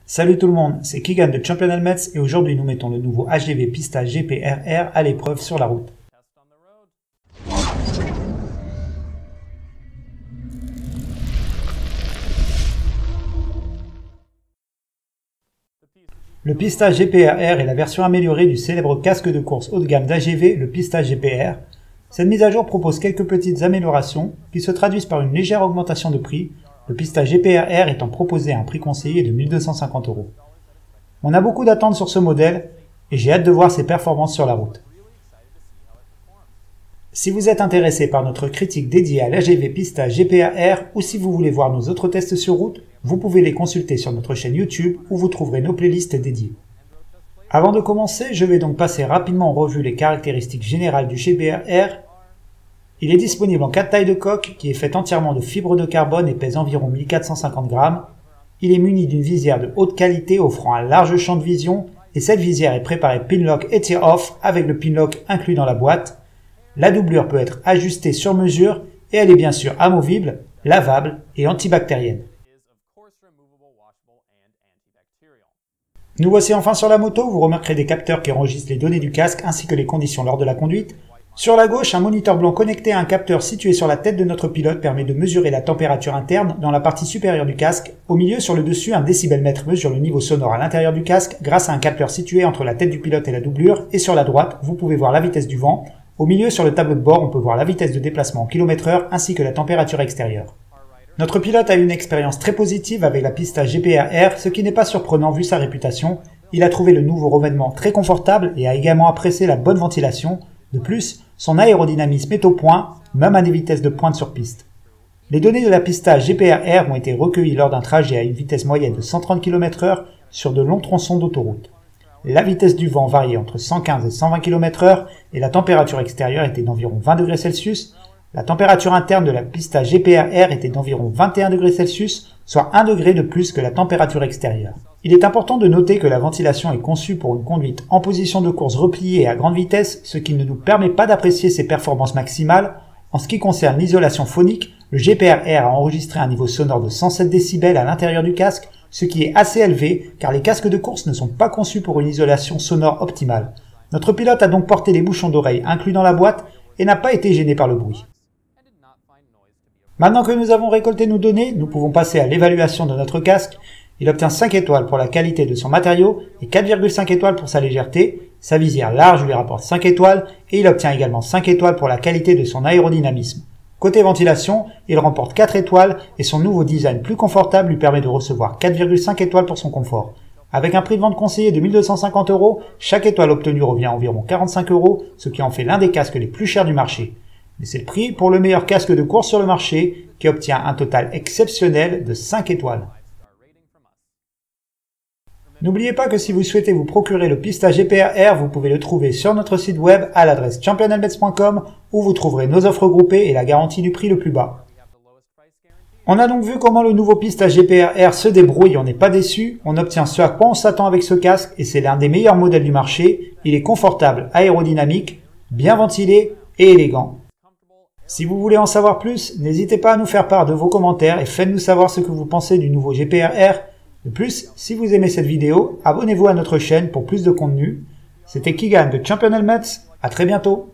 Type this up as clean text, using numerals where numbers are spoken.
Salut tout le monde, c'est Keegan de Champion Helmets et aujourd'hui nous mettons le nouveau HDV Pista GP-RR à l'épreuve sur la route. Le Pista GP-RR est la version améliorée du célèbre casque de course haut de gamme d'HDV, le Pista GP-R. Cette mise à jour propose quelques petites améliorations qui se traduisent par une légère augmentation de prix, le Pista GP-RR étant proposé à un prix conseillé de 1250 €. On a beaucoup d'attentes sur ce modèle et j'ai hâte de voir ses performances sur la route. Si vous êtes intéressé par notre critique dédiée à l'HDV Pista GP-RR ou si vous voulez voir nos autres tests sur route, vous pouvez les consulter sur notre chaîne YouTube où vous trouverez nos playlists dédiées. Avant de commencer, je vais donc passer rapidement en revue les caractéristiques générales du GP-RR. Il est disponible en 4 tailles de coque qui est faite entièrement de fibre de carbone et pèse environ 1450 grammes. Il est muni d'une visière de haute qualité offrant un large champ de vision et cette visière est préparée Pinlock et Tear-Off avec le Pinlock inclus dans la boîte. La doublure peut être ajustée sur mesure et elle est bien sûr amovible, lavable et antibactérienne. Nous voici enfin sur la moto, vous remarquerez des capteurs qui enregistrent les données du casque ainsi que les conditions lors de la conduite. Sur la gauche, un moniteur blanc connecté à un capteur situé sur la tête de notre pilote permet de mesurer la température interne dans la partie supérieure du casque. Au milieu, sur le dessus, un décibelmètre mesure le niveau sonore à l'intérieur du casque grâce à un capteur situé entre la tête du pilote et la doublure. Et sur la droite, vous pouvez voir la vitesse du vent. Au milieu, sur le tableau de bord, on peut voir la vitesse de déplacement en km/h ainsi que la température extérieure. Notre pilote a eu une expérience très positive avec la Pista GP-RR, ce qui n'est pas surprenant vu sa réputation. Il a trouvé le nouveau revêtement très confortable et a également apprécié la bonne ventilation. De plus, son aérodynamisme est au point, même à des vitesses de pointe sur piste. Les données de la Pista GP-RR ont été recueillies lors d'un trajet à une vitesse moyenne de 130 km/h sur de longs tronçons d'autoroute. La vitesse du vent variait entre 115 et 120 km/h et la température extérieure était d'environ 20 degrés Celsius. La température interne de la Pista GP-RR était d'environ 21 degrés Celsius, soit 1 degré de plus que la température extérieure. Il est important de noter que la ventilation est conçue pour une conduite en position de course repliée à grande vitesse, ce qui ne nous permet pas d'apprécier ses performances maximales. En ce qui concerne l'isolation phonique, le GP-RR a enregistré un niveau sonore de 107 décibels à l'intérieur du casque, ce qui est assez élevé car les casques de course ne sont pas conçus pour une isolation sonore optimale. Notre pilote a donc porté les bouchons d'oreille inclus dans la boîte et n'a pas été gêné par le bruit. Maintenant que nous avons récolté nos données, nous pouvons passer à l'évaluation de notre casque. Il obtient 5 étoiles pour la qualité de son matériau et 4,5 étoiles pour sa légèreté. Sa visière large lui rapporte 5 étoiles et il obtient également 5 étoiles pour la qualité de son aérodynamisme. Côté ventilation, il remporte 4 étoiles et son nouveau design plus confortable lui permet de recevoir 4,5 étoiles pour son confort. Avec un prix de vente conseillé de 1250 €, chaque étoile obtenue revient à environ 45 €, ce qui en fait l'un des casques les plus chers du marché. Mais c'est le prix pour le meilleur casque de course sur le marché qui obtient un total exceptionnel de 5 étoiles. N'oubliez pas que si vous souhaitez vous procurer le Pista GP-RR, vous pouvez le trouver sur notre site web à l'adresse championhelmets.com où vous trouverez nos offres groupées et la garantie du prix le plus bas. On a donc vu comment le nouveau Pista GP-RR se débrouille, on n'est pas déçu, on obtient ce à quoi on s'attend avec ce casque et c'est l'un des meilleurs modèles du marché. Il est confortable, aérodynamique, bien ventilé et élégant. Si vous voulez en savoir plus, n'hésitez pas à nous faire part de vos commentaires et faites-nous savoir ce que vous pensez du nouveau GP-RR. De plus, si vous aimez cette vidéo, abonnez-vous à notre chaîne pour plus de contenu. C'était Keegan de Champion Helmets, à très bientôt.